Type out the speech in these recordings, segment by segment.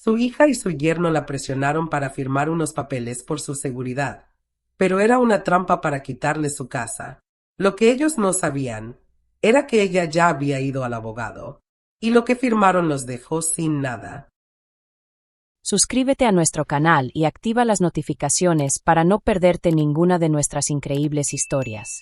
Su hija y su yerno la presionaron para firmar unos papeles por su seguridad, pero era una trampa para quitarle su casa. Lo que ellos no sabían era que ella ya había ido al abogado, y lo que firmaron los dejó sin nada. Suscríbete a nuestro canal y activa las notificaciones para no perderte ninguna de nuestras increíbles historias.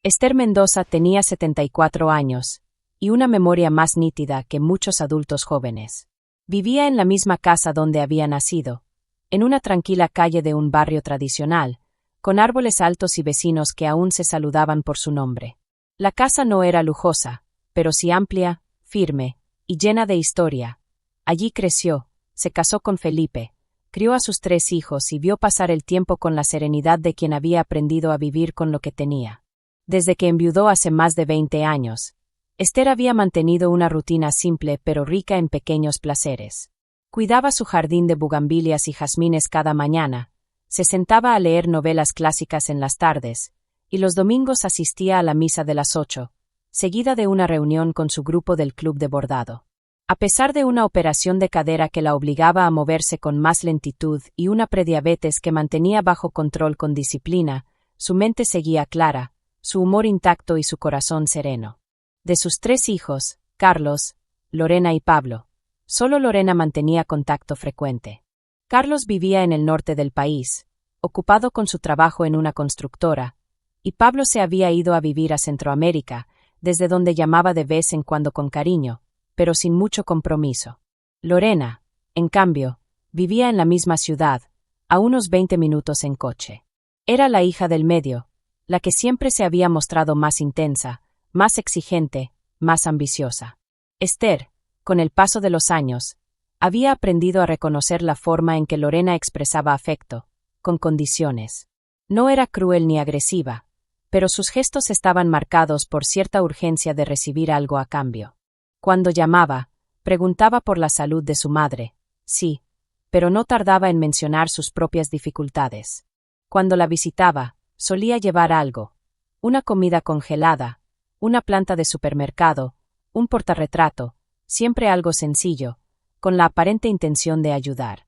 Esther Mendoza tenía 74 años y una memoria más nítida que muchos adultos jóvenes. Vivía en la misma casa donde había nacido, en una tranquila calle de un barrio tradicional, con árboles altos y vecinos que aún se saludaban por su nombre. La casa no era lujosa, pero sí amplia, firme y llena de historia. Allí creció, se casó con Felipe, crió a sus 3 hijos y vio pasar el tiempo con la serenidad de quien había aprendido a vivir con lo que tenía. Desde que enviudó hace más de 20 años, Esther había mantenido una rutina simple pero rica en pequeños placeres. Cuidaba su jardín de bugambilias y jazmines cada mañana, se sentaba a leer novelas clásicas en las tardes, y los domingos asistía a la misa de las 8, seguida de una reunión con su grupo del club de bordado. A pesar de una operación de cadera que la obligaba a moverse con más lentitud y una prediabetes que mantenía bajo control con disciplina, su mente seguía clara, su humor intacto y su corazón sereno. De sus 3 hijos, Carlos, Lorena y Pablo, solo Lorena mantenía contacto frecuente. Carlos vivía en el norte del país, ocupado con su trabajo en una constructora, y Pablo se había ido a vivir a Centroamérica, desde donde llamaba de vez en cuando con cariño, pero sin mucho compromiso. Lorena, en cambio, vivía en la misma ciudad, a unos 20 minutos en coche. Era la hija del medio, la que siempre se había mostrado más intensa, más exigente, más ambiciosa. Esther, con el paso de los años, había aprendido a reconocer la forma en que Lorena expresaba afecto, con condiciones. No era cruel ni agresiva, pero sus gestos estaban marcados por cierta urgencia de recibir algo a cambio. Cuando llamaba, preguntaba por la salud de su madre, sí, pero no tardaba en mencionar sus propias dificultades. Cuando la visitaba, solía llevar algo, una comida congelada, una planta de supermercado, un portarretrato, siempre algo sencillo, con la aparente intención de ayudar.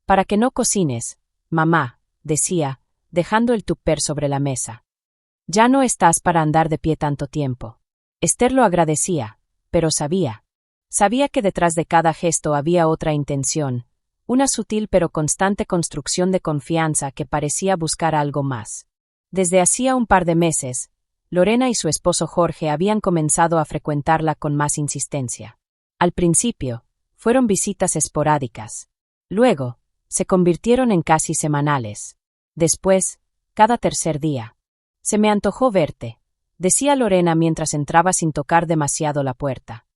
Para que no cocines, mamá, decía, dejando el tupper sobre la mesa. Ya no estás para andar de pie tanto tiempo. Esther lo agradecía, pero sabía que detrás de cada gesto había otra intención, una sutil pero constante construcción de confianza que parecía buscar algo más. Desde hacía un par de meses, Lorena y su esposo Jorge habían comenzado a frecuentarla con más insistencia. Al principio, fueron visitas esporádicas. Luego, se convirtieron en casi semanales. Después, cada tercer día. Se me antojó verte, decía Lorena mientras entraba sin tocar demasiado la puerta.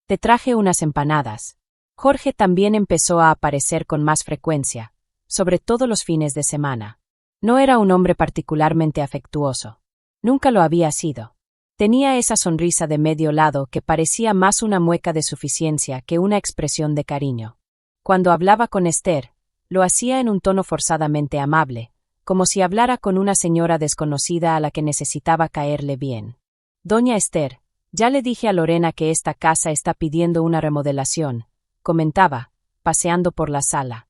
Te traje unas empanadas. Jorge también empezó a aparecer con más frecuencia, sobre todo los fines de semana. No era un hombre particularmente afectuoso. Nunca lo había sido. Tenía esa sonrisa de medio lado que parecía más una mueca de suficiencia que una expresión de cariño. Cuando hablaba con Esther, lo hacía en un tono forzadamente amable, como si hablara con una señora desconocida a la que necesitaba caerle bien. Doña Esther, ya le dije a Lorena que esta casa está pidiendo una remodelación, comentaba, paseando por la sala.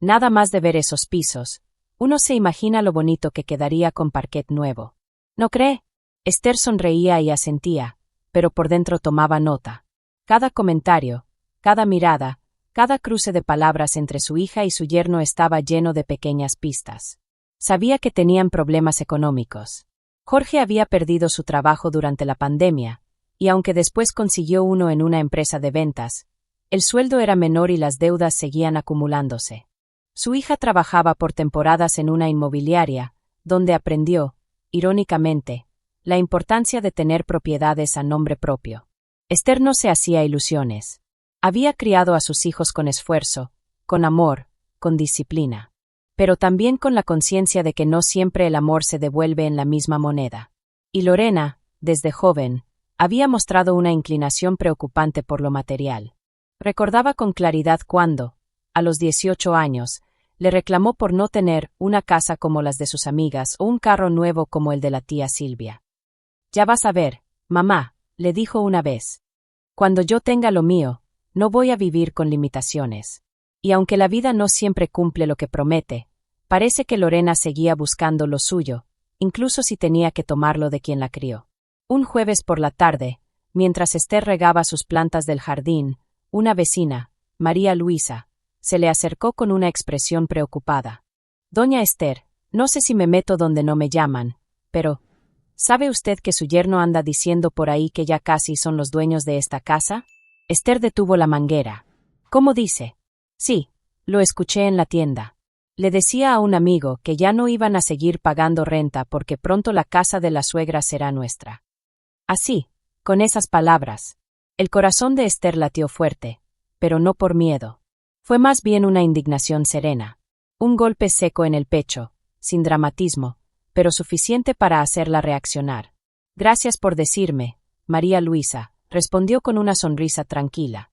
Nada más de ver esos pisos, uno se imagina lo bonito que quedaría con parquet nuevo. ¿No cree? Esther sonreía y asentía, pero por dentro tomaba nota. Cada comentario, cada mirada, cada cruce de palabras entre su hija y su yerno estaba lleno de pequeñas pistas. Sabía que tenían problemas económicos. Jorge había perdido su trabajo durante la pandemia, y aunque después consiguió uno en una empresa de ventas, el sueldo era menor y las deudas seguían acumulándose. Su hija trabajaba por temporadas en una inmobiliaria, donde aprendió, irónicamente, la importancia de tener propiedades a nombre propio. Esther no se hacía ilusiones. Había criado a sus hijos con esfuerzo, con amor, con disciplina. Pero también con la conciencia de que no siempre el amor se devuelve en la misma moneda. Y Lorena, desde joven, había mostrado una inclinación preocupante por lo material. Recordaba con claridad cuando, a los 18 años, le reclamó por no tener una casa como las de sus amigas o un carro nuevo como el de la tía Silvia. Ya vas a ver, mamá, le dijo una vez. Cuando yo tenga lo mío, no voy a vivir con limitaciones. Y aunque la vida no siempre cumple lo que promete, parece que Lorena seguía buscando lo suyo, incluso si tenía que tomarlo de quien la crió. Un jueves por la tarde, mientras Esther regaba sus plantas del jardín, una vecina, María Luisa, se le acercó con una expresión preocupada. «Doña Esther, no sé si me meto donde no me llaman, pero ¿sabe usted que su yerno anda diciendo por ahí que ya casi son los dueños de esta casa?» Esther detuvo la manguera. «¿Cómo dice?» «Sí, lo escuché en la tienda. Le decía a un amigo que ya no iban a seguir pagando renta porque pronto la casa de la suegra será nuestra». Así, con esas palabras, el corazón de Esther latió fuerte, pero no por miedo. Fue más bien una indignación serena. Un golpe seco en el pecho, sin dramatismo, pero suficiente para hacerla reaccionar. «Gracias por decirme, María Luisa», respondió con una sonrisa tranquila.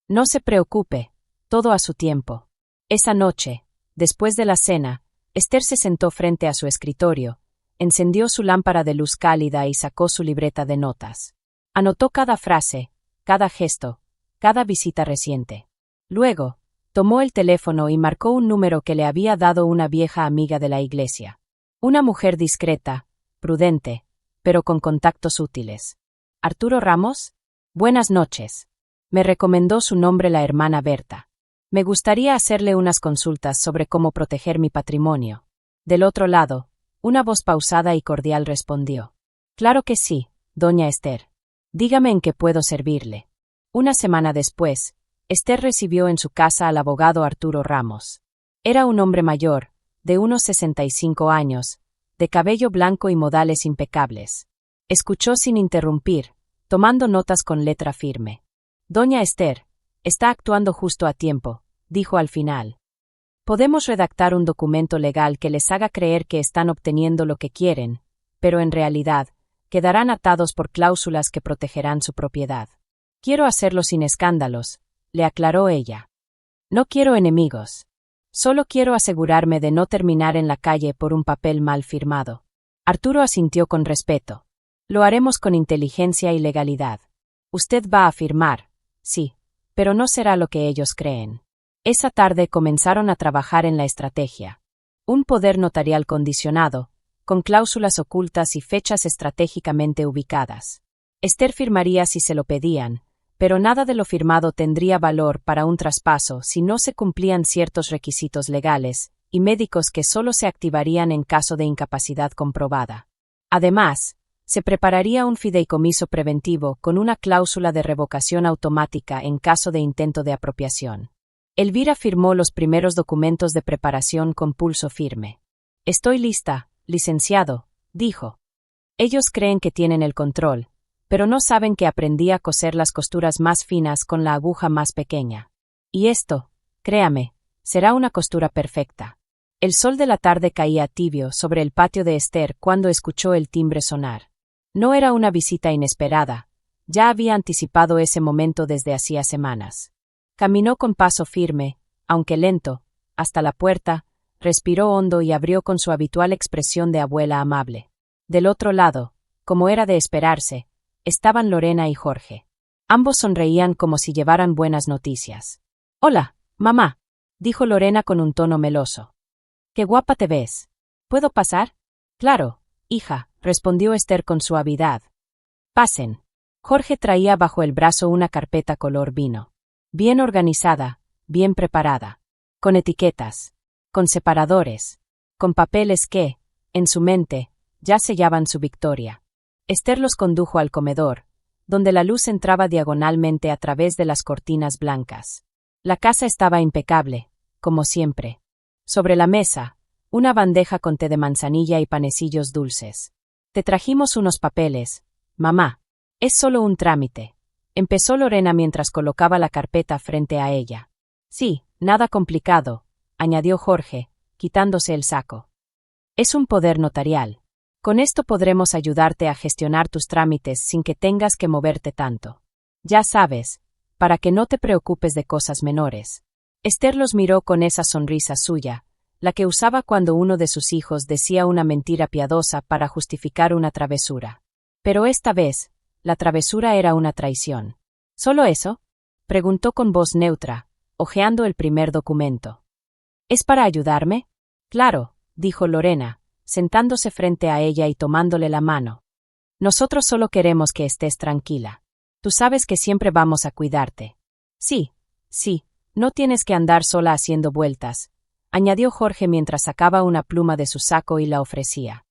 «No se preocupe, todo a su tiempo». Esa noche, después de la cena, Esther se sentó frente a su escritorio, encendió su lámpara de luz cálida y sacó su libreta de notas. Anotó cada frase, cada gesto, cada visita reciente. Luego, tomó el teléfono y marcó un número que le había dado una vieja amiga de la iglesia. Una mujer discreta, prudente, pero con contactos útiles. «¿Arturo Ramos? Buenas noches. Me recomendó su nombre la hermana Berta. Me gustaría hacerle unas consultas sobre cómo proteger mi patrimonio». Del otro lado, una voz pausada y cordial respondió. «Claro que sí, doña Esther. Dígame en qué puedo servirle». Una semana después, Esther recibió en su casa al abogado Arturo Ramos. Era un hombre mayor, de unos 65 años, de cabello blanco y modales impecables. Escuchó sin interrumpir, tomando notas con letra firme. «Doña Esther, está actuando justo a tiempo», dijo al final. «Podemos redactar un documento legal que les haga creer que están obteniendo lo que quieren, pero en realidad, quedarán atados por cláusulas que protegerán su propiedad. Quiero hacerlo sin escándalos», le aclaró ella. «No quiero enemigos. Solo quiero asegurarme de no terminar en la calle por un papel mal firmado». Arturo asintió con respeto. «Lo haremos con inteligencia y legalidad. Usted va a firmar, sí, pero no será lo que ellos creen». Esa tarde comenzaron a trabajar en la estrategia. Un poder notarial condicionado, con cláusulas ocultas y fechas estratégicamente ubicadas. Esther firmaría si se lo pedían, pero nada de lo firmado tendría valor para un traspaso si no se cumplían ciertos requisitos legales y médicos que solo se activarían en caso de incapacidad comprobada. Además, se prepararía un fideicomiso preventivo con una cláusula de revocación automática en caso de intento de apropiación. Elvira firmó los primeros documentos de preparación con pulso firme. «Estoy lista, licenciado», dijo. «Ellos creen que tienen el control, pero no saben que aprendí a coser las costuras más finas con la aguja más pequeña. Y esto, créame, será una costura perfecta». El sol de la tarde caía tibio sobre el patio de Esther cuando escuchó el timbre sonar. No era una visita inesperada, ya había anticipado ese momento desde hacía semanas. Caminó con paso firme, aunque lento, hasta la puerta, respiró hondo y abrió con su habitual expresión de abuela amable. Del otro lado, como era de esperarse, estaban Lorena y Jorge. Ambos sonreían como si llevaran buenas noticias. «Hola, mamá», dijo Lorena con un tono meloso. «Qué guapa te ves. ¿Puedo pasar?» «Claro, hija», respondió Esther con suavidad. «Pasen». Jorge traía bajo el brazo una carpeta color vino. Bien organizada, bien preparada. Con etiquetas. Con separadores. Con papeles que, en su mente, ya sellaban su victoria. Esther los condujo al comedor, donde la luz entraba diagonalmente a través de las cortinas blancas. La casa estaba impecable, como siempre. Sobre la mesa, una bandeja con té de manzanilla y panecillos dulces. «Te trajimos unos papeles, mamá. Es solo un trámite», empezó Lorena mientras colocaba la carpeta frente a ella. «Sí, nada complicado», añadió Jorge, quitándose el saco. «Es un poder notarial. Con esto podremos ayudarte a gestionar tus trámites sin que tengas que moverte tanto. Ya sabes, para que no te preocupes de cosas menores». Esther los miró con esa sonrisa suya, la que usaba cuando uno de sus hijos decía una mentira piadosa para justificar una travesura. Pero esta vez, la travesura era una traición. «¿Solo eso?», preguntó con voz neutra, hojeando el primer documento. ¿Es para ayudarme? Claro, dijo Lorena, sentándose frente a ella y tomándole la mano. Nosotros solo queremos que estés tranquila. Tú sabes que siempre vamos a cuidarte. Sí, no tienes que andar sola haciendo vueltas, añadió Jorge mientras sacaba una pluma de su saco y la ofrecía.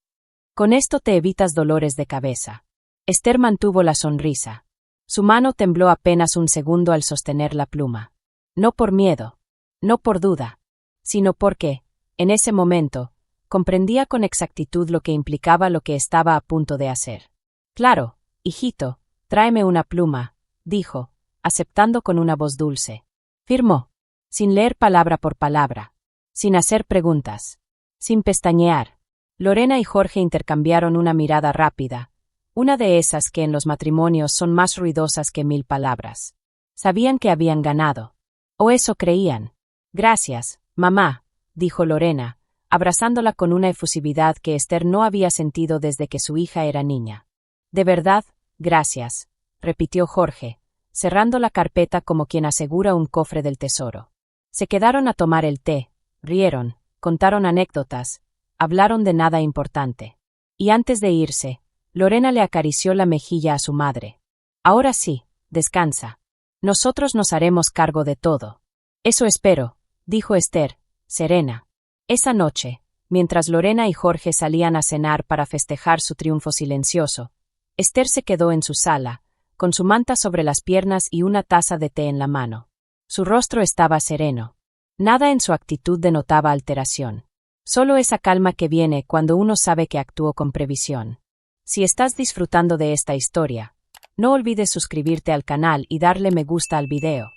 Con esto te evitas dolores de cabeza. Esther mantuvo la sonrisa. Su mano tembló apenas un segundo al sostener la pluma. No por miedo, no por duda, sino porque, en ese momento, comprendía con exactitud lo que implicaba lo que estaba a punto de hacer. Claro, hijito, tráeme una pluma, dijo, aceptando con una voz dulce. Firmó, sin leer palabra por palabra, sin hacer preguntas, sin pestañear. Lorena y Jorge intercambiaron una mirada rápida, una de esas que en los matrimonios son más ruidosas que 1000 palabras. Sabían que habían ganado. O eso creían. Gracias, mamá, dijo Lorena, abrazándola con una efusividad que Esther no había sentido desde que su hija era niña. De verdad, gracias, repitió Jorge, cerrando la carpeta como quien asegura un cofre del tesoro. Se quedaron a tomar el té, rieron, contaron anécdotas, hablaron de nada importante. Y antes de irse, Lorena le acarició la mejilla a su madre. Ahora sí, descansa. Nosotros nos haremos cargo de todo. Eso espero, dijo Esther, serena. Esa noche, mientras Lorena y Jorge salían a cenar para festejar su triunfo silencioso, Esther se quedó en su sala, con su manta sobre las piernas y una taza de té en la mano. Su rostro estaba sereno. Nada en su actitud denotaba alteración. Solo esa calma que viene cuando uno sabe que actuó con previsión. Si estás disfrutando de esta historia, no olvides suscribirte al canal y darle me gusta al video.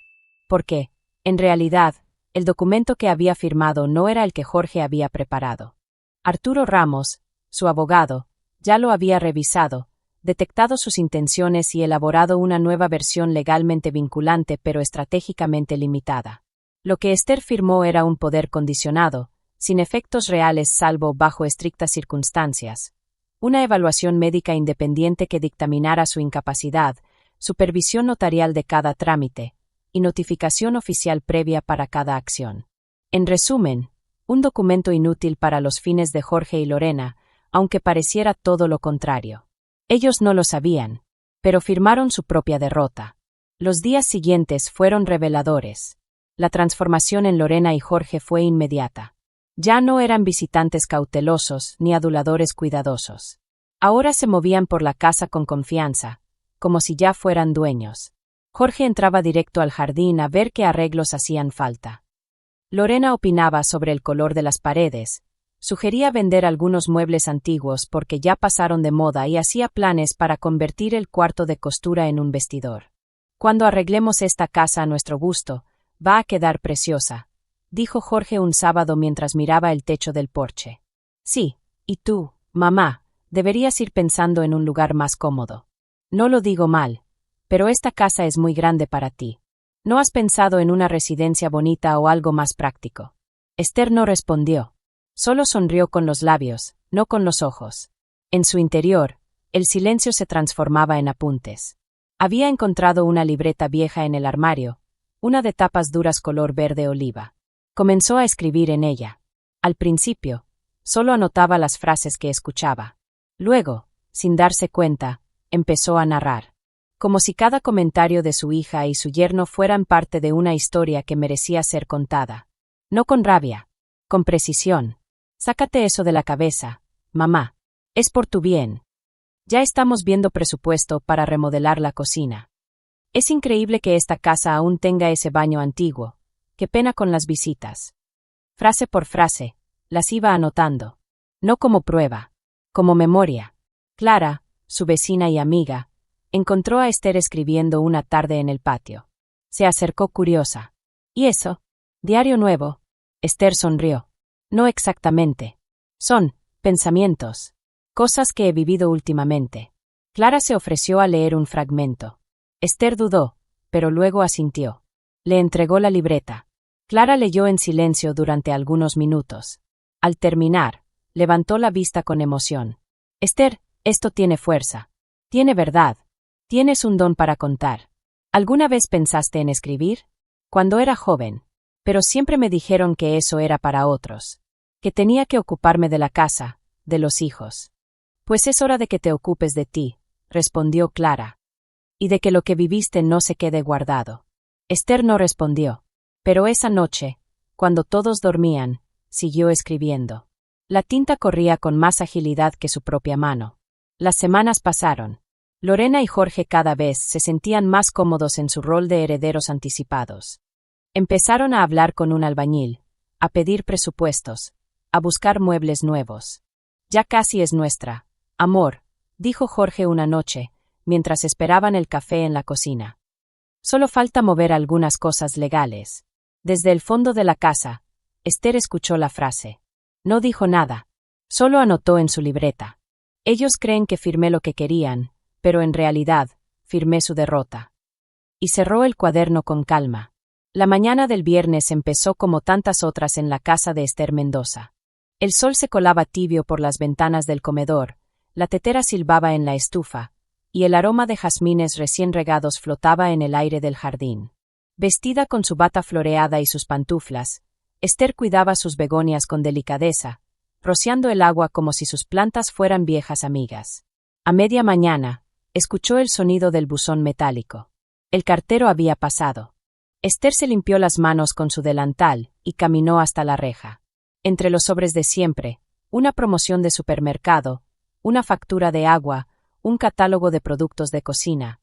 Porque, en realidad, el documento que había firmado no era el que Jorge había preparado. Arturo Ramos, su abogado, ya lo había revisado, detectado sus intenciones y elaborado una nueva versión legalmente vinculante pero estratégicamente limitada. Lo que Esther firmó era un poder condicionado, sin efectos reales salvo bajo estrictas circunstancias. Una evaluación médica independiente que dictaminara su incapacidad, supervisión notarial de cada trámite, y notificación oficial previa para cada acción. En resumen, un documento inútil para los fines de Jorge y Lorena, aunque pareciera todo lo contrario. Ellos no lo sabían, pero firmaron su propia derrota. Los días siguientes fueron reveladores. La transformación en Lorena y Jorge fue inmediata. Ya no eran visitantes cautelosos ni aduladores cuidadosos. Ahora se movían por la casa con confianza, como si ya fueran dueños. Jorge entraba directo al jardín a ver qué arreglos hacían falta. Lorena opinaba sobre el color de las paredes, sugería vender algunos muebles antiguos porque ya pasaron de moda y hacía planes para convertir el cuarto de costura en un vestidor. Cuando arreglemos esta casa a nuestro gusto, va a quedar preciosa, dijo Jorge un sábado mientras miraba el techo del porche. Sí, y tú, mamá, deberías ir pensando en un lugar más cómodo. No lo digo mal, pero esta casa es muy grande para ti. ¿No has pensado en una residencia bonita o algo más práctico? Esther no respondió. Solo sonrió con los labios, no con los ojos. En su interior, el silencio se transformaba en apuntes. Había encontrado una libreta vieja en el armario, una de tapas duras color verde oliva. Comenzó a escribir en ella. Al principio, solo anotaba las frases que escuchaba. Luego, sin darse cuenta, empezó a narrar. Como si cada comentario de su hija y su yerno fueran parte de una historia que merecía ser contada. No con rabia, con precisión. Sácate eso de la cabeza, mamá. Es por tu bien. Ya estamos viendo presupuesto para remodelar la cocina. Es increíble que esta casa aún tenga ese baño antiguo. Qué pena con las visitas. Frase por frase, las iba anotando. No como prueba, como memoria. Clara, su vecina y amiga, encontró a Esther escribiendo una tarde en el patio. Se acercó curiosa. ¿Y eso? ¿Diario nuevo? Esther sonrió. No exactamente. Son pensamientos. Cosas que he vivido últimamente. Clara se ofreció a leer un fragmento. Esther dudó, pero luego asintió. Le entregó la libreta. Clara leyó en silencio durante algunos minutos. Al terminar, levantó la vista con emoción. Esther, esto tiene fuerza. Tiene verdad. Tienes un don para contar. ¿Alguna vez pensaste en escribir? cuando era joven. Pero siempre me dijeron que eso era para otros. Que tenía que ocuparme de la casa, de los hijos. Pues es hora de que te ocupes de ti, respondió Clara. Y de que lo que viviste no se quede guardado. Esther no respondió. Pero esa noche, cuando todos dormían, siguió escribiendo. La tinta corría con más agilidad que su propia mano. Las semanas pasaron. Lorena y Jorge cada vez se sentían más cómodos en su rol de herederos anticipados. Empezaron a hablar con un albañil, a pedir presupuestos, a buscar muebles nuevos. Ya casi es nuestra, amor, dijo Jorge una noche, mientras esperaban el café en la cocina. Solo falta mover algunas cosas legales. Desde el fondo de la casa, Esther escuchó la frase. No dijo nada, solo anotó en su libreta. Ellos creen que firmé lo que querían, pero en realidad, firmé su derrota. Y cerró el cuaderno con calma. La mañana del viernes empezó como tantas otras en la casa de Esther Mendoza. El sol se colaba tibio por las ventanas del comedor, la tetera silbaba en la estufa, y el aroma de jazmines recién regados flotaba en el aire del jardín. Vestida con su bata floreada y sus pantuflas, Esther cuidaba sus begonias con delicadeza, rociando el agua como si sus plantas fueran viejas amigas. A media mañana, escuchó el sonido del buzón metálico. El cartero había pasado. Esther se limpió las manos con su delantal y caminó hasta la reja. Entre los sobres de siempre, una promoción de supermercado, una factura de agua, un catálogo de productos de cocina.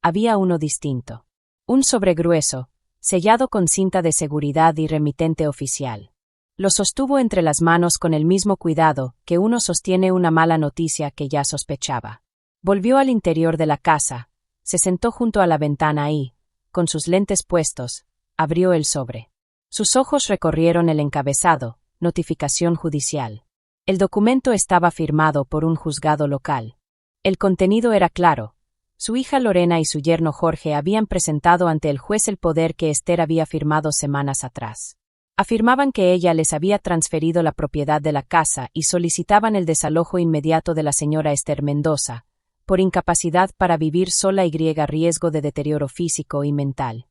Había uno distinto. Un sobre grueso, sellado con cinta de seguridad y remitente oficial. Lo sostuvo entre las manos con el mismo cuidado que uno sostiene una mala noticia que ya sospechaba. Volvió al interior de la casa, se sentó junto a la ventana y, con sus lentes puestos, abrió el sobre. Sus ojos recorrieron el encabezado, notificación judicial. El documento estaba firmado por un juzgado local. El contenido era claro. Su hija Lorena y su yerno Jorge habían presentado ante el juez el poder que Esther había firmado semanas atrás. Afirmaban que ella les había transferido la propiedad de la casa y solicitaban el desalojo inmediato de la señora Esther Mendoza, por incapacidad para vivir sola y riesgo de deterioro físico y mental.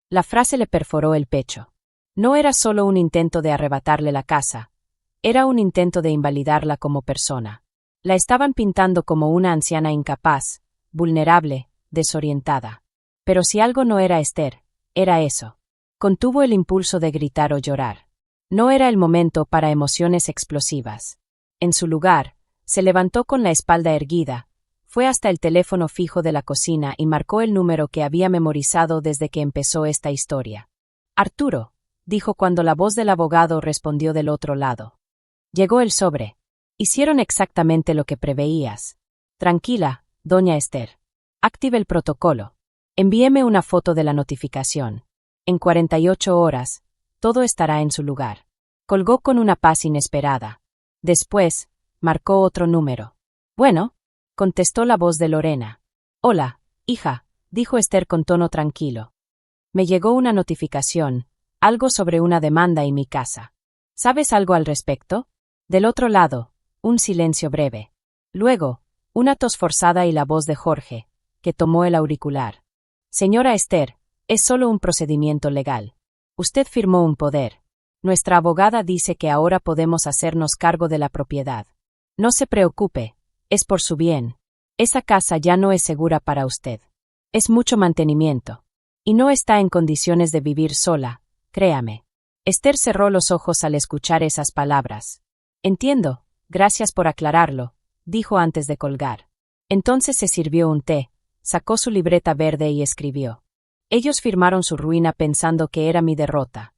La frase le perforó el pecho. No era solo un intento de arrebatarle la casa, era un intento de invalidarla como persona. La estaban pintando como una anciana incapaz, vulnerable, desorientada. Pero si algo no era Esther, era eso. Contuvo el impulso de gritar o llorar. No era el momento para emociones explosivas. En su lugar, se levantó con la espalda erguida, fue hasta el teléfono fijo de la cocina y marcó el número que había memorizado desde que empezó esta historia. Arturo, dijo cuando la voz del abogado respondió del otro lado. Llegó el sobre. Hicieron exactamente lo que preveías. Tranquila, doña Esther. Active el protocolo. Envíeme una foto de la notificación. En 48 horas, todo estará en su lugar. Colgó con una paz inesperada. Después, marcó otro número. Bueno, contestó la voz de Lorena. Hola, hija, dijo Esther con tono tranquilo. Me llegó una notificación, algo sobre una demanda en mi casa. ¿Sabes algo al respecto? Del otro lado, un silencio breve. Luego, una tos forzada y la voz de Jorge, que tomó el auricular. Señora Esther, es solo un procedimiento legal. Usted firmó un poder. Nuestra abogada dice que ahora podemos hacernos cargo de la propiedad. No se preocupe, es por su bien. Esa casa ya no es segura para usted. Es mucho mantenimiento. Y no está en condiciones de vivir sola, créame. Esther cerró los ojos al escuchar esas palabras. Entiendo, gracias por aclararlo, dijo antes de colgar. Entonces se sirvió un té, sacó su libreta verde y escribió. Ellos firmaron su ruina pensando que era mi derrota.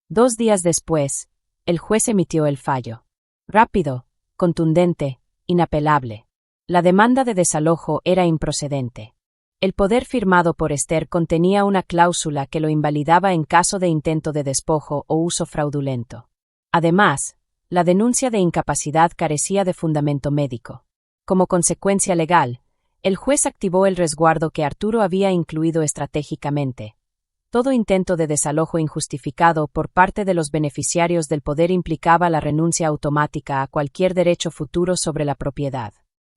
2 días después, el juez emitió el fallo. Rápido, contundente, inapelable. La demanda de desalojo era improcedente. El poder firmado por Esther contenía una cláusula que lo invalidaba en caso de intento de despojo o uso fraudulento. Además, la denuncia de incapacidad carecía de fundamento médico. Como consecuencia legal, el juez activó el resguardo que Arturo había incluido estratégicamente. Todo intento de desalojo injustificado por parte de los beneficiarios del poder implicaba la renuncia automática a cualquier derecho futuro sobre la propiedad.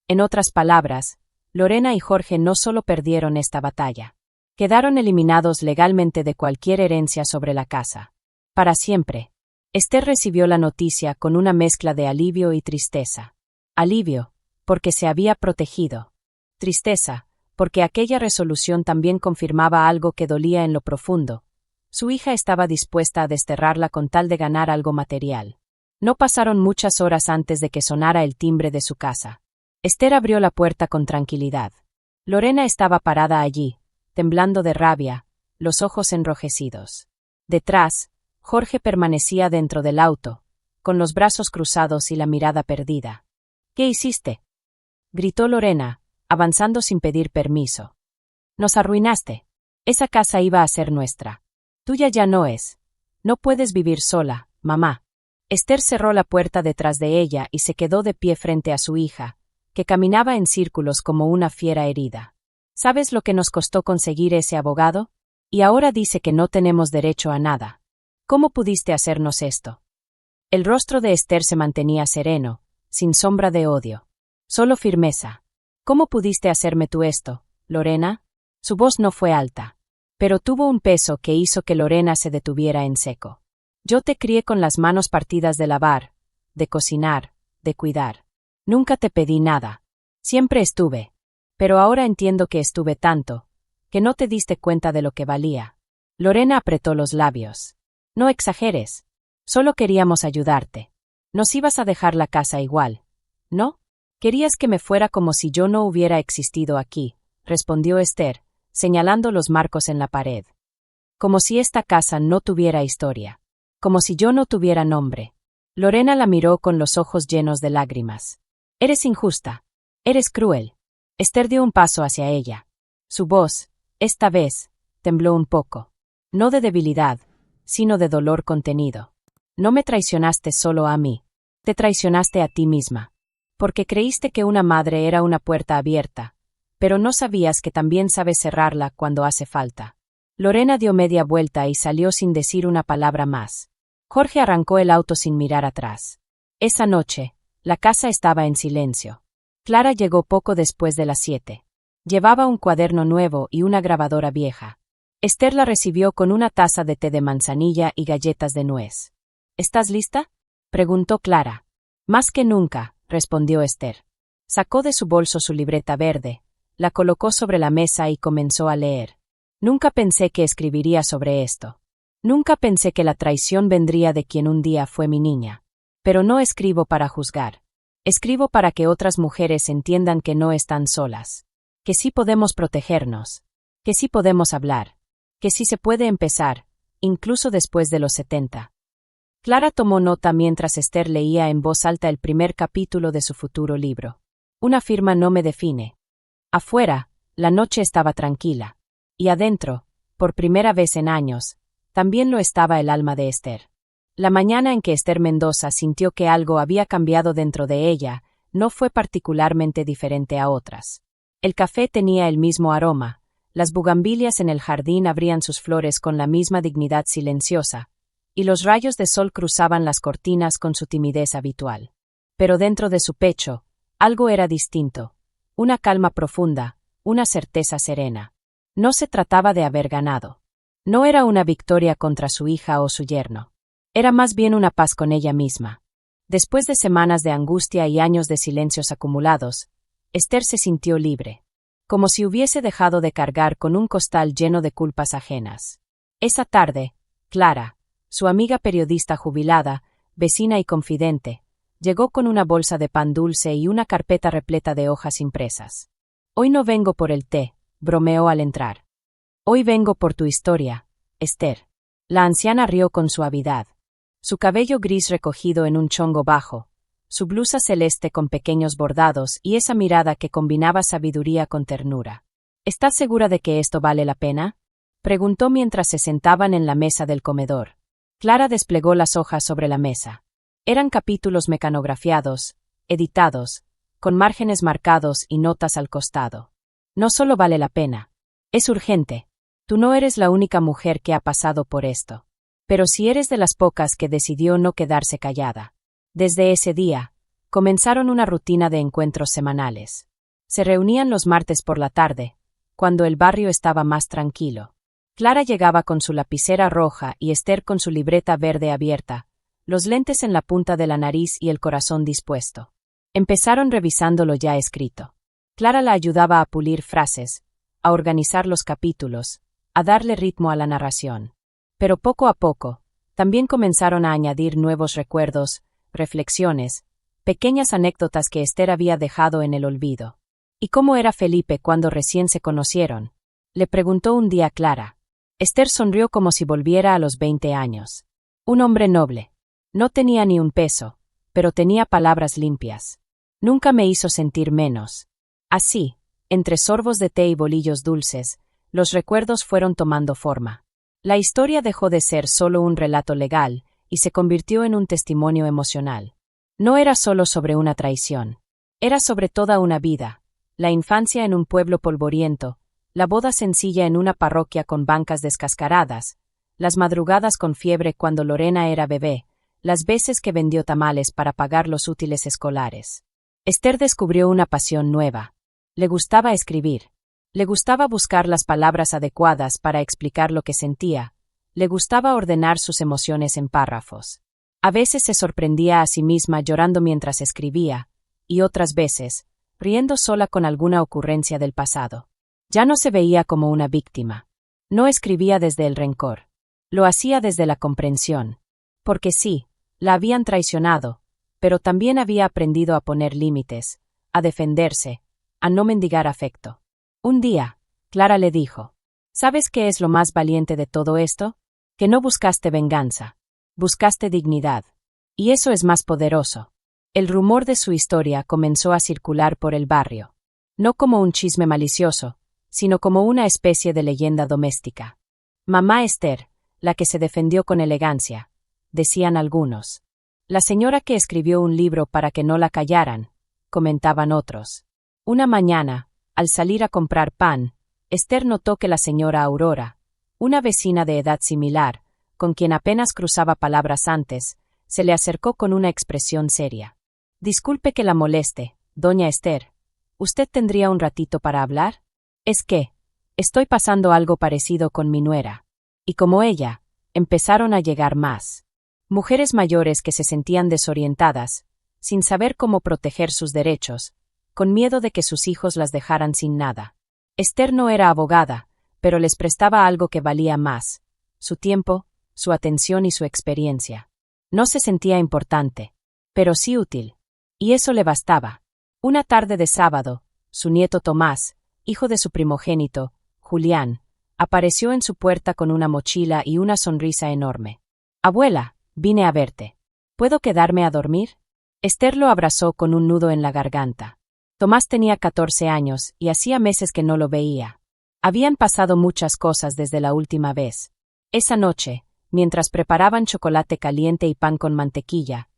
En otras palabras, Lorena y Jorge no solo perdieron esta batalla. Quedaron eliminados legalmente de cualquier herencia sobre la casa. Para siempre. Esther recibió la noticia con una mezcla de alivio y tristeza. Alivio, porque se había protegido. Tristeza, porque aquella resolución también confirmaba algo que dolía en lo profundo. Su hija estaba dispuesta a desterrarla con tal de ganar algo material. No pasaron muchas horas antes de que sonara el timbre de su casa. Esther abrió la puerta con tranquilidad. Lorena estaba parada allí, temblando de rabia, los ojos enrojecidos. Detrás, Jorge permanecía dentro del auto, con los brazos cruzados y la mirada perdida. «¿Qué hiciste?», gritó Lorena, avanzando sin pedir permiso. «Nos arruinaste. Esa casa iba a ser nuestra. Tuya ya no es. No puedes vivir sola, mamá». Esther cerró la puerta detrás de ella y se quedó de pie frente a su hija, que caminaba en círculos como una fiera herida. «¿Sabes lo que nos costó conseguir ese abogado? Y ahora dice que no tenemos derecho a nada. ¿Cómo pudiste hacernos esto?». El rostro de Esther se mantenía sereno, sin sombra de odio. Solo firmeza. «¿Cómo pudiste hacerme tú esto, Lorena?». Su voz no fue alta, pero tuvo un peso que hizo que Lorena se detuviera en seco. «Yo te crié con las manos partidas de lavar, de cocinar, de cuidar. Nunca te pedí nada. Siempre estuve. Pero ahora entiendo que estuve tanto, que no te diste cuenta de lo que valía». Lorena apretó los labios. «No exageres. Solo queríamos ayudarte. Nos ibas a dejar la casa igual, ¿no? Querías que me fuera como si yo no hubiera existido aquí», respondió Esther, señalando los marcos en la pared. «Como si esta casa no tuviera historia. Como si yo no tuviera nombre». Lorena la miró con los ojos llenos de lágrimas. «Eres injusta. Eres cruel». Esther dio un paso hacia ella. Su voz, esta vez, tembló un poco. No de debilidad, sino de dolor contenido. «No me traicionaste solo a mí. Te traicionaste a ti misma. Porque creíste que una madre era una puerta abierta, pero no sabías que también sabes cerrarla cuando hace falta». Lorena dio media vuelta y salió sin decir una palabra más. Jorge arrancó el auto sin mirar atrás. Esa noche, la casa estaba en silencio. Clara llegó poco después de las 7. Llevaba un cuaderno nuevo y una grabadora vieja. Esther la recibió con una taza de té de manzanilla y galletas de nuez. «¿Estás lista?», preguntó Clara. «Más que nunca», respondió Esther. Sacó de su bolso su libreta verde, la colocó sobre la mesa y comenzó a leer. «Nunca pensé que escribiría sobre esto. Nunca pensé que la traición vendría de quien un día fue mi niña. Pero no escribo para juzgar. Escribo para que otras mujeres entiendan que no están solas. Que sí podemos protegernos. Que sí podemos hablar. Que sí se puede empezar, incluso después de los 70. Clara tomó nota mientras Esther leía en voz alta el primer capítulo de su futuro libro. «Una firma no me define». Afuera, la noche estaba tranquila. Y adentro, por primera vez en años, también lo estaba el alma de Esther. La mañana en que Esther Mendoza sintió que algo había cambiado dentro de ella, no fue particularmente diferente a otras. El café tenía el mismo aroma, las bugambilias en el jardín abrían sus flores con la misma dignidad silenciosa, y los rayos de sol cruzaban las cortinas con su timidez habitual. Pero dentro de su pecho, algo era distinto, una calma profunda, una certeza serena. No se trataba de haber ganado. No era una victoria contra su hija o su yerno. Era más bien una paz con ella misma. Después de semanas de angustia y años de silencios acumulados, Esther se sintió libre. Como si hubiese dejado de cargar con un costal lleno de culpas ajenas. Esa tarde, Clara, su amiga periodista jubilada, vecina y confidente, llegó con una bolsa de pan dulce y una carpeta repleta de hojas impresas. «Hoy no vengo por el té», bromeó al entrar. «Hoy vengo por tu historia, Esther». La anciana rió con suavidad. Su cabello gris recogido en un chongo bajo, su blusa celeste con pequeños bordados y esa mirada que combinaba sabiduría con ternura. «¿Estás segura de que esto vale la pena?», preguntó mientras se sentaban en la mesa del comedor. Clara desplegó las hojas sobre la mesa. Eran capítulos mecanografiados, editados, con márgenes marcados y notas al costado. «No solo vale la pena. Es urgente. Tú no eres la única mujer que ha pasado por esto. Pero sí eres de las pocas que decidió no quedarse callada». Desde ese día, comenzaron una rutina de encuentros semanales. Se reunían los martes por la tarde, cuando el barrio estaba más tranquilo. Clara llegaba con su lapicera roja y Esther con su libreta verde abierta, los lentes en la punta de la nariz y el corazón dispuesto. Empezaron revisando lo ya escrito. Clara la ayudaba a pulir frases, a organizar los capítulos, a darle ritmo a la narración. Pero poco a poco, también comenzaron a añadir nuevos recuerdos, reflexiones, pequeñas anécdotas que Esther había dejado en el olvido. ¿Y cómo era Felipe cuando recién se conocieron?, le preguntó un día Clara. Esther sonrió como si volviera a los 20 años. Un hombre noble. No tenía ni un peso, pero tenía palabras limpias. Nunca me hizo sentir menos. Así, entre sorbos de té y bolillos dulces, los recuerdos fueron tomando forma. La historia dejó de ser solo un relato legal y se convirtió en un testimonio emocional. No era solo sobre una traición. Era sobre toda una vida, la infancia en un pueblo polvoriento, la boda sencilla en una parroquia con bancas descascaradas, las madrugadas con fiebre cuando Lorena era bebé, las veces que vendió tamales para pagar los útiles escolares. Esther descubrió una pasión nueva. Le gustaba escribir. Le gustaba buscar las palabras adecuadas para explicar lo que sentía. Le gustaba ordenar sus emociones en párrafos. A veces se sorprendía a sí misma llorando mientras escribía, y otras veces, riendo sola con alguna ocurrencia del pasado. Ya no se veía como una víctima. No escribía desde el rencor. Lo hacía desde la comprensión. Porque sí, la habían traicionado, pero también había aprendido a poner límites, a defenderse, a no mendigar afecto. Un día, Clara le dijo: ¿sabes qué es lo más valiente de todo esto? Que no buscaste venganza. Buscaste dignidad. Y eso es más poderoso. El rumor de su historia comenzó a circular por el barrio. No como un chisme malicioso, sino como una especie de leyenda doméstica. Mamá Esther, la que se defendió con elegancia, decían algunos. La señora que escribió un libro para que no la callaran, comentaban otros. Una mañana, al salir a comprar pan, Esther notó que la señora Aurora, una vecina de edad similar, con quien apenas cruzaba palabras antes, se le acercó con una expresión seria. Disculpe que la moleste, doña Esther. ¿Usted tendría un ratito para hablar? Es que estoy pasando algo parecido con mi nuera. Y como ella, empezaron a llegar más. Mujeres mayores que se sentían desorientadas, sin saber cómo proteger sus derechos, con miedo de que sus hijos las dejaran sin nada. Esther no era abogada, pero les prestaba algo que valía más: su tiempo, su atención y su experiencia. No se sentía importante, pero sí útil. Y eso le bastaba. Una tarde de sábado, su nieto Tomás, hijo de su primogénito, Julián, apareció en su puerta con una mochila y una sonrisa enorme. «Abuela, vine a verte. ¿Puedo quedarme a dormir?» Esther lo abrazó con un nudo en la garganta. Tomás tenía 14 años y hacía meses que no lo veía. Habían pasado muchas cosas desde la última vez. Esa noche, mientras preparaban chocolate caliente y pan con mantequilla,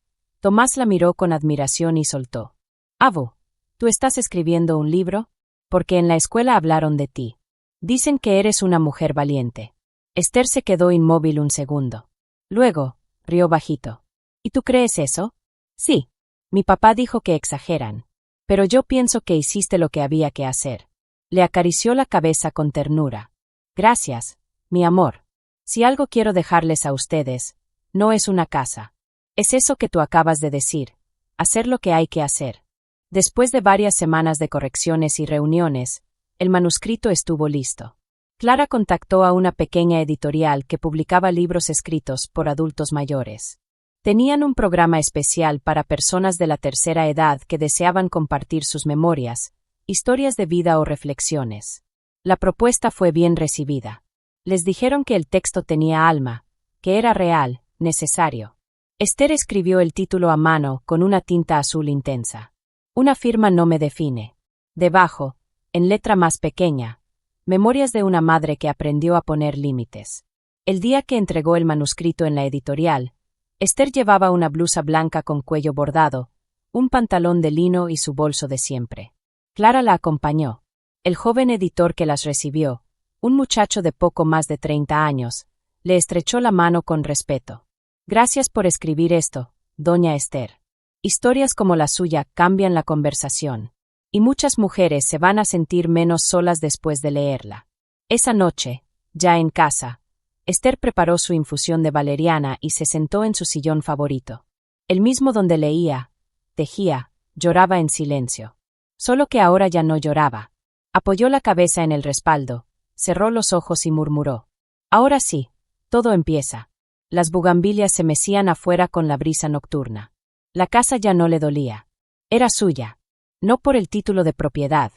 Tomás la miró con admiración y soltó: «Abu, ¿tú estás escribiendo un libro? Porque en la escuela hablaron de ti. Dicen que eres una mujer valiente». Esther se quedó inmóvil un segundo. Luego, rió bajito. «¿Y tú crees eso?» «Sí. Mi papá dijo que exageran. Pero yo pienso que hiciste lo que había que hacer». Le acarició la cabeza con ternura. «Gracias, mi amor. Si algo quiero dejarles a ustedes, no es una casa. Es eso que tú acabas de decir: hacer lo que hay que hacer». Después de varias semanas de correcciones y reuniones, el manuscrito estuvo listo. Clara contactó a una pequeña editorial que publicaba libros escritos por adultos mayores. Tenían un programa especial para personas de la tercera edad que deseaban compartir sus memorias, historias de vida o reflexiones. La propuesta fue bien recibida. Les dijeron que el texto tenía alma, que era real, necesario. Esther escribió el título a mano con una tinta azul intensa. «Una firma no me define». Debajo, en letra más pequeña: «Memorias de una madre que aprendió a poner límites». El día que entregó el manuscrito en la editorial, Esther llevaba una blusa blanca con cuello bordado, un pantalón de lino y su bolso de siempre. Clara la acompañó. El joven editor que las recibió, un muchacho de poco más de 30 años, le estrechó la mano con respeto. «Gracias por escribir esto, doña Esther. Historias como la suya cambian la conversación». Y muchas mujeres se van a sentir menos solas después de leerla. Esa noche, ya en casa, Esther preparó su infusión de valeriana y se sentó en su sillón favorito. El mismo donde leía, tejía, lloraba en silencio. Solo que ahora ya no lloraba. Apoyó la cabeza en el respaldo, cerró los ojos y murmuró. Ahora sí, todo empieza. Las bugambilias se mecían afuera con la brisa nocturna. La casa ya no le dolía. Era suya. No por el título de propiedad,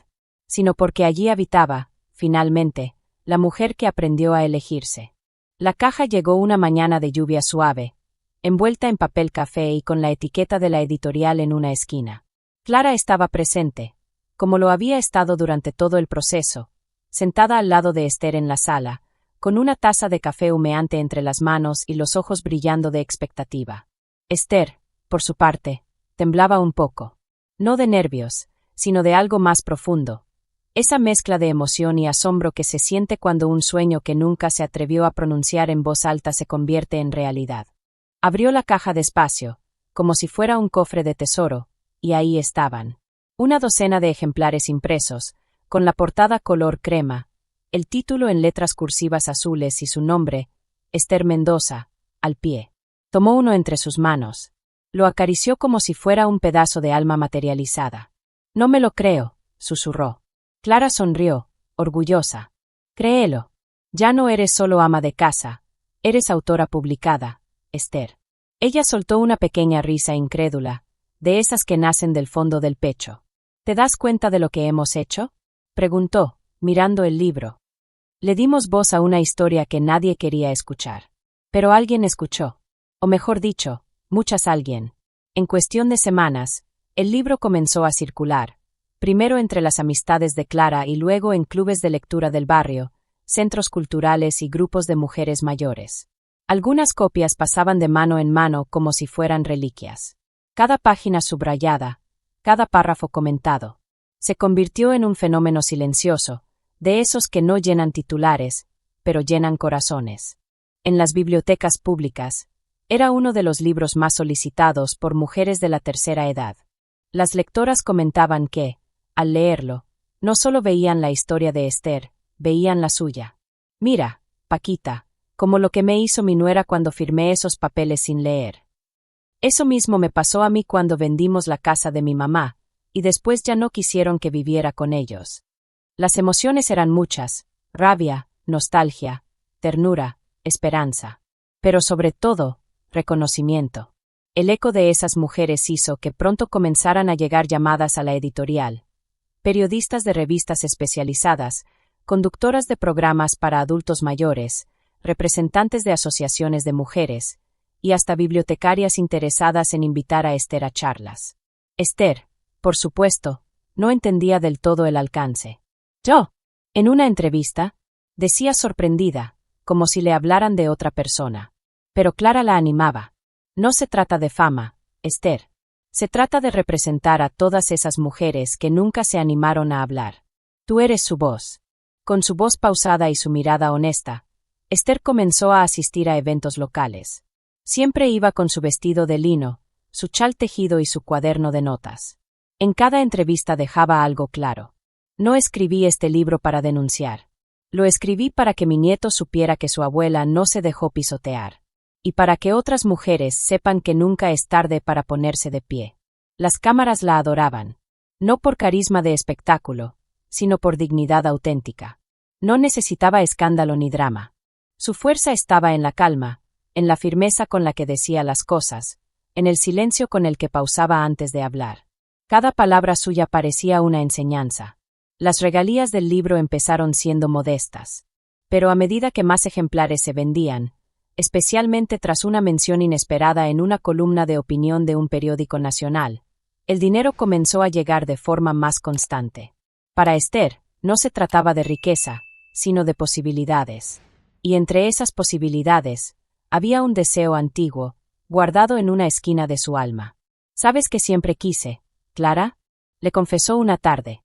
sino porque allí habitaba, finalmente, la mujer que aprendió a elegirse. La caja llegó una mañana de lluvia suave, envuelta en papel café y con la etiqueta de la editorial en una esquina. Clara estaba presente, como lo había estado durante todo el proceso, sentada al lado de Esther en la sala, con una taza de café humeante entre las manos y los ojos brillando de expectativa. Esther, por su parte, temblaba un poco. No de nervios, sino de algo más profundo. Esa mezcla de emoción y asombro que se siente cuando un sueño que nunca se atrevió a pronunciar en voz alta se convierte en realidad. Abrió la caja despacio, como si fuera un cofre de tesoro, y ahí estaban. Una docena de ejemplares impresos, con la portada color crema, el título en letras cursivas azules y su nombre, Esther Mendoza, al pie. Tomó uno entre sus manos. Lo acarició como si fuera un pedazo de alma materializada. No me lo creo, susurró. Clara sonrió, orgullosa. Créelo. Ya no eres solo ama de casa, eres autora publicada, Esther. Ella soltó una pequeña risa incrédula, de esas que nacen del fondo del pecho. ¿Te das cuenta de lo que hemos hecho? Preguntó, mirando el libro. Le dimos voz a una historia que nadie quería escuchar. Pero alguien escuchó. O mejor dicho, muchas alguien. En cuestión de semanas, el libro comenzó a circular, primero entre las amistades de Clara y luego en clubes de lectura del barrio, centros culturales y grupos de mujeres mayores. Algunas copias pasaban de mano en mano como si fueran reliquias. Cada página subrayada, cada párrafo comentado. Se convirtió en un fenómeno silencioso, de esos que no llenan titulares, pero llenan corazones. En las bibliotecas públicas, era uno de los libros más solicitados por mujeres de la tercera edad. Las lectoras comentaban que, al leerlo, no solo veían la historia de Esther, veían la suya. Mira, Paquita, como lo que me hizo mi nuera cuando firmé esos papeles sin leer. Eso mismo me pasó a mí cuando vendimos la casa de mi mamá, y después ya no quisieron que viviera con ellos. Las emociones eran muchas, rabia, nostalgia, ternura, esperanza. Pero sobre todo, reconocimiento. El eco de esas mujeres hizo que pronto comenzaran a llegar llamadas a la editorial. Periodistas de revistas especializadas, conductoras de programas para adultos mayores, representantes de asociaciones de mujeres, y hasta bibliotecarias interesadas en invitar a Esther a charlas. Esther, por supuesto, no entendía del todo el alcance. Yo, en una entrevista, decía sorprendida, como si le hablaran de otra persona. Pero Clara la animaba. No se trata de fama, Esther. Se trata de representar a todas esas mujeres que nunca se animaron a hablar. Tú eres su voz. Con su voz pausada y su mirada honesta, Esther comenzó a asistir a eventos locales. Siempre iba con su vestido de lino, su chal tejido y su cuaderno de notas. En cada entrevista dejaba algo claro. No escribí este libro para denunciar. Lo escribí para que mi nieto supiera que su abuela no se dejó pisotear. Y para que otras mujeres sepan que nunca es tarde para ponerse de pie. Las cámaras la adoraban. No por carisma de espectáculo, sino por dignidad auténtica. No necesitaba escándalo ni drama. Su fuerza estaba en la calma, en la firmeza con la que decía las cosas, en el silencio con el que pausaba antes de hablar. Cada palabra suya parecía una enseñanza. Las regalías del libro empezaron siendo modestas. Pero a medida que más ejemplares se vendían, especialmente tras una mención inesperada en una columna de opinión de un periódico nacional, el dinero comenzó a llegar de forma más constante. Para Esther, no se trataba de riqueza, sino de posibilidades. Y entre esas posibilidades, había un deseo antiguo, guardado en una esquina de su alma. ¿Sabes qué siempre quise, Clara? Le confesó una tarde.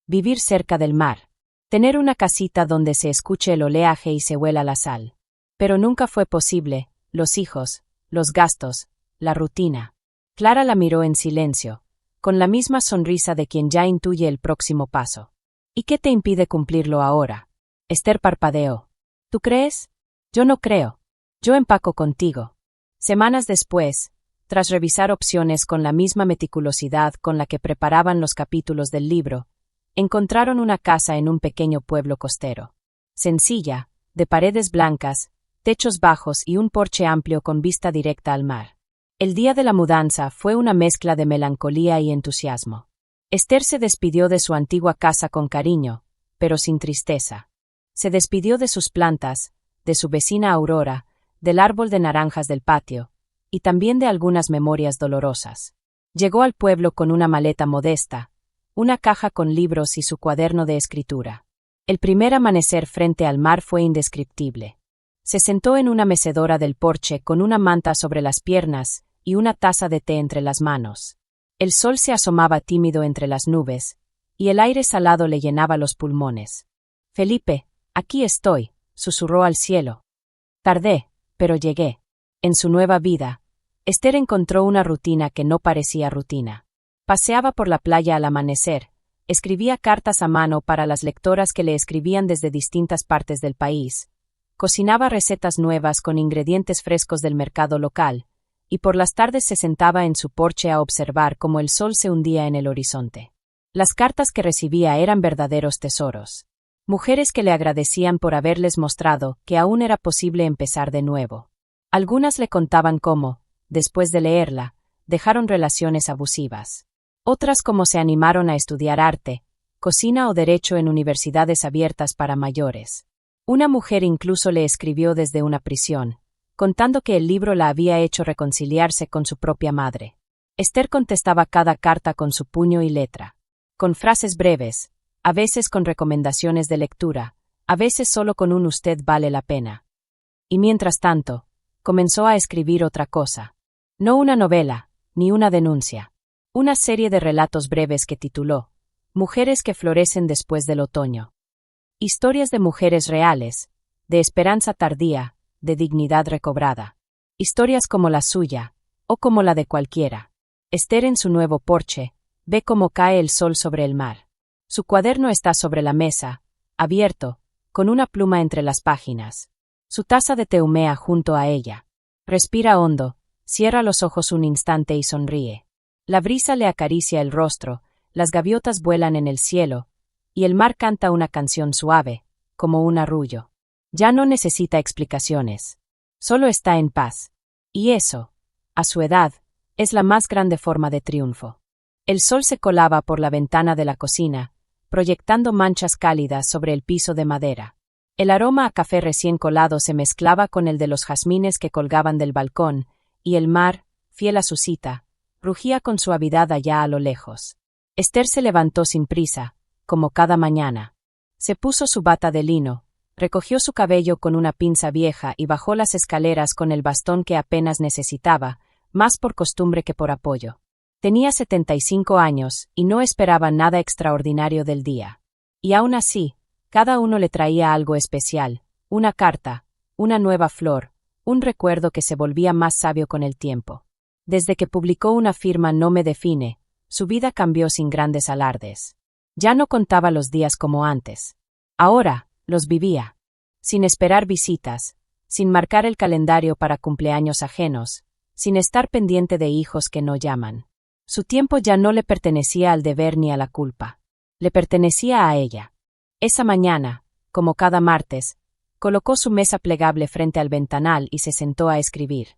Vivir cerca del mar. Tener una casita donde se escuche el oleaje y se huela la sal. Pero nunca fue posible, los hijos, los gastos, la rutina. Clara la miró en silencio, con la misma sonrisa de quien ya intuye el próximo paso. ¿Y qué te impide cumplirlo ahora? Esther parpadeó. ¿Tú crees? Yo no creo. Yo empaco contigo. Semanas después, tras revisar opciones con la misma meticulosidad con la que preparaban los capítulos del libro, encontraron una casa en un pequeño pueblo costero. Sencilla, de paredes blancas, techos bajos y un porche amplio con vista directa al mar. El día de la mudanza fue una mezcla de melancolía y entusiasmo. Esther se despidió de su antigua casa con cariño, pero sin tristeza. Se despidió de sus plantas, de su vecina Aurora, del árbol de naranjas del patio, y también de algunas memorias dolorosas. Llegó al pueblo con una maleta modesta, una caja con libros y su cuaderno de escritura. El primer amanecer frente al mar fue indescriptible. Se sentó en una mecedora del porche con una manta sobre las piernas y una taza de té entre las manos. El sol se asomaba tímido entre las nubes, y el aire salado le llenaba los pulmones. «Felipe, aquí estoy», susurró al cielo. Tardé, pero llegué. En su nueva vida, Esther encontró una rutina que no parecía rutina. Paseaba por la playa al amanecer, escribía cartas a mano para las lectoras que le escribían desde distintas partes del país, cocinaba recetas nuevas con ingredientes frescos del mercado local, y por las tardes se sentaba en su porche a observar cómo el sol se hundía en el horizonte. Las cartas que recibía eran verdaderos tesoros. Mujeres que le agradecían por haberles mostrado que aún era posible empezar de nuevo. Algunas le contaban cómo, después de leerla, dejaron relaciones abusivas. Otras cómo se animaron a estudiar arte, cocina o derecho en universidades abiertas para mayores. Una mujer incluso le escribió desde una prisión, contando que el libro la había hecho reconciliarse con su propia madre. Esther contestaba cada carta con su puño y letra, con frases breves, a veces con recomendaciones de lectura, a veces solo con un «usted vale la pena». Y mientras tanto, comenzó a escribir otra cosa. No una novela, ni una denuncia. Una serie de relatos breves que tituló «Mujeres que florecen después del otoño». Historias de mujeres reales, de esperanza tardía, de dignidad recobrada. Historias como la suya, o como la de cualquiera. Esther en su nuevo porche, ve cómo cae el sol sobre el mar. Su cuaderno está sobre la mesa, abierto, con una pluma entre las páginas. Su taza de té humea junto a ella. Respira hondo, cierra los ojos un instante y sonríe. La brisa le acaricia el rostro, las gaviotas vuelan en el cielo, y el mar canta una canción suave, como un arrullo. Ya no necesita explicaciones. Solo está en paz. Y eso, a su edad, es la más grande forma de triunfo. El sol se colaba por la ventana de la cocina, proyectando manchas cálidas sobre el piso de madera. El aroma a café recién colado se mezclaba con el de los jazmines que colgaban del balcón, y el mar, fiel a su cita, rugía con suavidad allá a lo lejos. Esther se levantó sin prisa, como cada mañana. Se puso su bata de lino, recogió su cabello con una pinza vieja y bajó las escaleras con el bastón que apenas necesitaba, más por costumbre que por apoyo. Tenía 75 años y no esperaba nada extraordinario del día. Y aún así, cada uno le traía algo especial, una carta, una nueva flor, un recuerdo que se volvía más sabio con el tiempo. Desde que publicó Una firma no me define, su vida cambió sin grandes alardes. Ya no contaba los días como antes. Ahora, los vivía. Sin esperar visitas, sin marcar el calendario para cumpleaños ajenos, sin estar pendiente de hijos que no llaman. Su tiempo ya no le pertenecía al deber ni a la culpa. Le pertenecía a ella. Esa mañana, como cada martes, colocó su mesa plegable frente al ventanal y se sentó a escribir.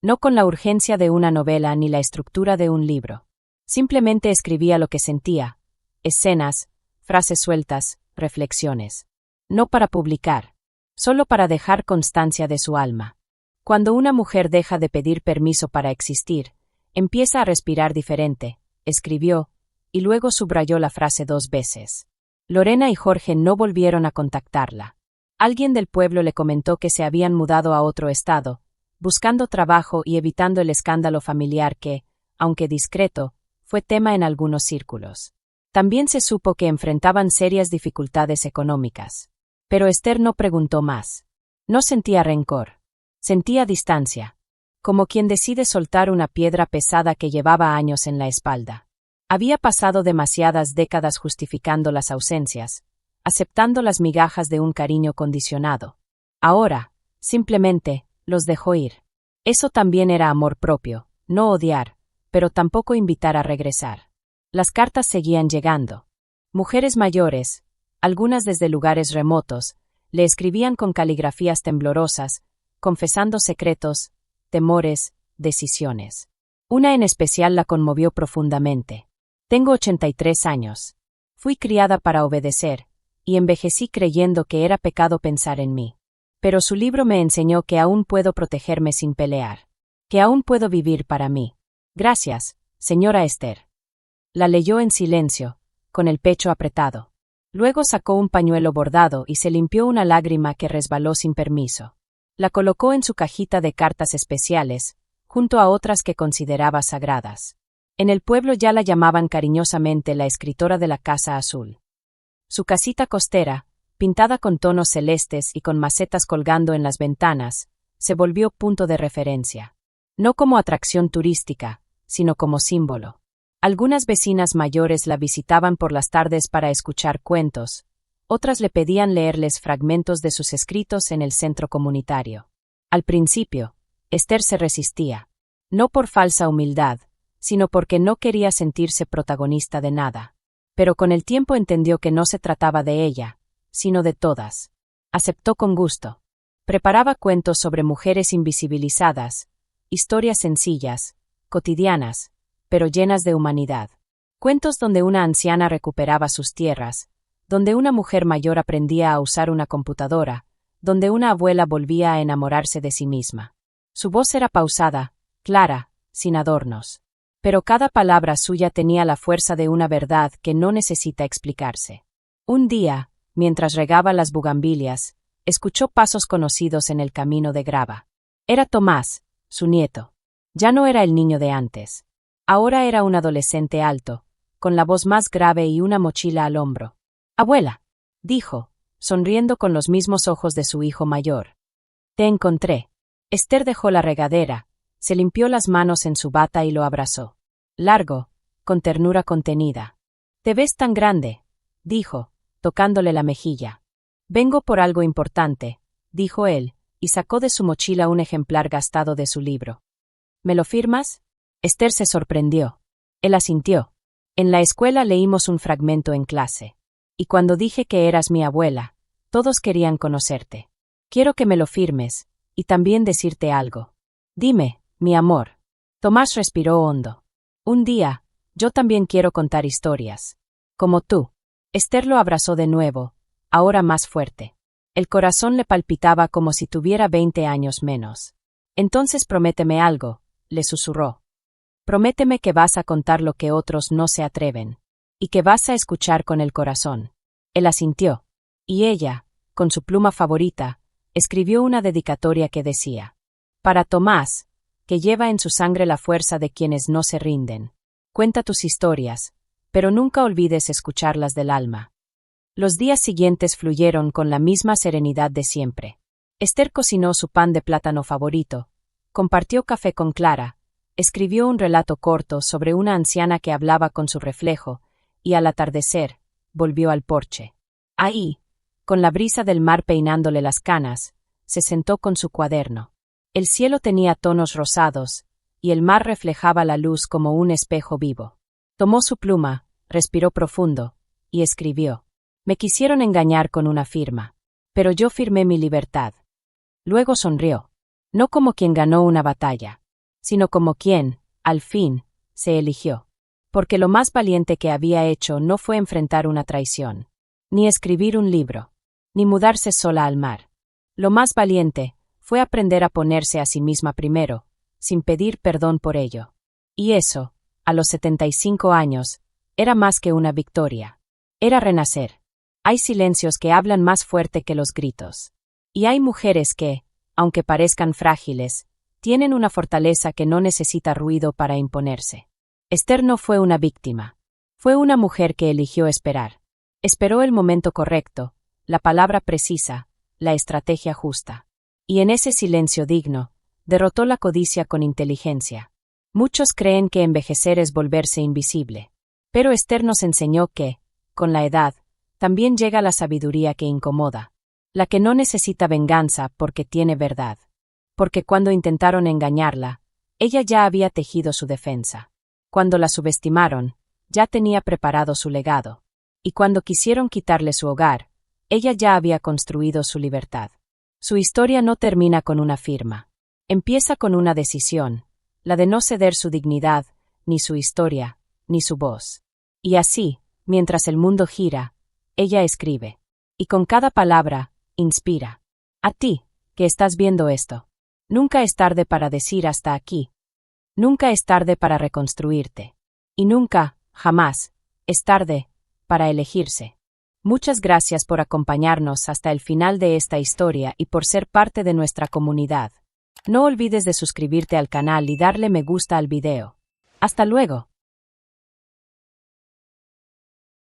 No con la urgencia de una novela ni la estructura de un libro. Simplemente escribía lo que sentía, escenas, frases sueltas, reflexiones. No para publicar, solo para dejar constancia de su alma. Cuando una mujer deja de pedir permiso para existir, empieza a respirar diferente, escribió, y luego subrayó la frase 2 veces. Lorena y Jorge no volvieron a contactarla. Alguien del pueblo le comentó que se habían mudado a otro estado, buscando trabajo y evitando el escándalo familiar que, aunque discreto, fue tema en algunos círculos. También se supo que enfrentaban serias dificultades económicas. Pero Esther no preguntó más. No sentía rencor. Sentía distancia. Como quien decide soltar una piedra pesada que llevaba años en la espalda. Había pasado demasiadas décadas justificando las ausencias, aceptando las migajas de un cariño condicionado. Ahora, simplemente, los dejó ir. Eso también era amor propio, no odiar, pero tampoco invitar a regresar. Las cartas seguían llegando. Mujeres mayores, algunas desde lugares remotos, le escribían con caligrafías temblorosas, confesando secretos, temores, decisiones. Una en especial la conmovió profundamente. Tengo 83 años. Fui criada para obedecer, y envejecí creyendo que era pecado pensar en mí. Pero su libro me enseñó que aún puedo protegerme sin pelear. Que aún puedo vivir para mí. Gracias, señora Esther. La leyó en silencio, con el pecho apretado. Luego sacó un pañuelo bordado y se limpió una lágrima que resbaló sin permiso. La colocó en su cajita de cartas especiales, junto a otras que consideraba sagradas. En el pueblo ya la llamaban cariñosamente la escritora de la Casa Azul. Su casita costera, pintada con tonos celestes y con macetas colgando en las ventanas, se volvió punto de referencia. No como atracción turística, sino como símbolo. Algunas vecinas mayores la visitaban por las tardes para escuchar cuentos, otras le pedían leerles fragmentos de sus escritos en el centro comunitario. Al principio, Esther se resistía, no por falsa humildad, sino porque no quería sentirse protagonista de nada. Pero con el tiempo entendió que no se trataba de ella, sino de todas. Aceptó con gusto. Preparaba cuentos sobre mujeres invisibilizadas, historias sencillas, cotidianas, pero llenas de humanidad. Cuentos donde una anciana recuperaba sus tierras, donde una mujer mayor aprendía a usar una computadora, donde una abuela volvía a enamorarse de sí misma. Su voz era pausada, clara, sin adornos. Pero cada palabra suya tenía la fuerza de una verdad que no necesita explicarse. Un día, mientras regaba las bugambilias, escuchó pasos conocidos en el camino de grava. Era Tomás, su nieto. Ya no era el niño de antes. Ahora era un adolescente alto, con la voz más grave y una mochila al hombro. «Abuela», dijo, sonriendo con los mismos ojos de su hijo mayor. «Te encontré». Esther dejó la regadera, se limpió las manos en su bata y lo abrazó. Largo, con ternura contenida. «Te ves tan grande», dijo, tocándole la mejilla. «Vengo por algo importante», dijo él, y sacó de su mochila un ejemplar gastado de su libro. «¿Me lo firmas?» Esther se sorprendió. Él asintió. «En la escuela leímos un fragmento en clase. Y cuando dije que eras mi abuela, todos querían conocerte. Quiero que me lo firmes, y también decirte algo. Dime, mi amor». Tomás respiró hondo. «Un día, yo también quiero contar historias. Como tú». Esther lo abrazó de nuevo, ahora más fuerte. El corazón le palpitaba como si tuviera 20 años menos. «Entonces prométeme algo», le susurró. «Prométeme que vas a contar lo que otros no se atreven. Y que vas a escuchar con el corazón». Él asintió. Y ella, con su pluma favorita, escribió una dedicatoria que decía: «Para Tomás, que lleva en su sangre la fuerza de quienes no se rinden. Cuenta tus historias, pero nunca olvides escucharlas del alma». Los días siguientes fluyeron con la misma serenidad de siempre. Esther cocinó su pan de plátano favorito, compartió café con Clara, escribió un relato corto sobre una anciana que hablaba con su reflejo, y al atardecer, volvió al porche. Ahí, con la brisa del mar peinándole las canas, se sentó con su cuaderno. El cielo tenía tonos rosados, y el mar reflejaba la luz como un espejo vivo. Tomó su pluma, respiró profundo, y escribió: «Me quisieron engañar con una firma, pero yo firmé mi libertad». Luego sonrió, no como quien ganó una batalla, sino como quien, al fin, se eligió. Porque lo más valiente que había hecho no fue enfrentar una traición, ni escribir un libro, ni mudarse sola al mar. Lo más valiente fue aprender a ponerse a sí misma primero, sin pedir perdón por ello. Y eso, a los 75 años, era más que una victoria. Era renacer. Hay silencios que hablan más fuerte que los gritos. Y hay mujeres que, aunque parezcan frágiles, tienen una fortaleza que no necesita ruido para imponerse. Esther no fue una víctima. Fue una mujer que eligió esperar. Esperó el momento correcto, la palabra precisa, la estrategia justa. Y en ese silencio digno, derrotó la codicia con inteligencia. Muchos creen que envejecer es volverse invisible. Pero Esther nos enseñó que, con la edad, también llega la sabiduría que incomoda, la que no necesita venganza porque tiene verdad. Porque cuando intentaron engañarla, ella ya había tejido su defensa. Cuando la subestimaron, ya tenía preparado su legado. Y cuando quisieron quitarle su hogar, ella ya había construido su libertad. Su historia no termina con una firma. Empieza con una decisión, la de no ceder su dignidad, ni su historia, ni su voz. Y así, mientras el mundo gira, ella escribe. Y con cada palabra, inspira. A ti, que estás viendo esto. Nunca es tarde para decir hasta aquí. Nunca es tarde para reconstruirte. Y nunca, jamás, es tarde para elegirse. Muchas gracias por acompañarnos hasta el final de esta historia y por ser parte de nuestra comunidad. No olvides de suscribirte al canal y darle me gusta al video. ¡Hasta luego!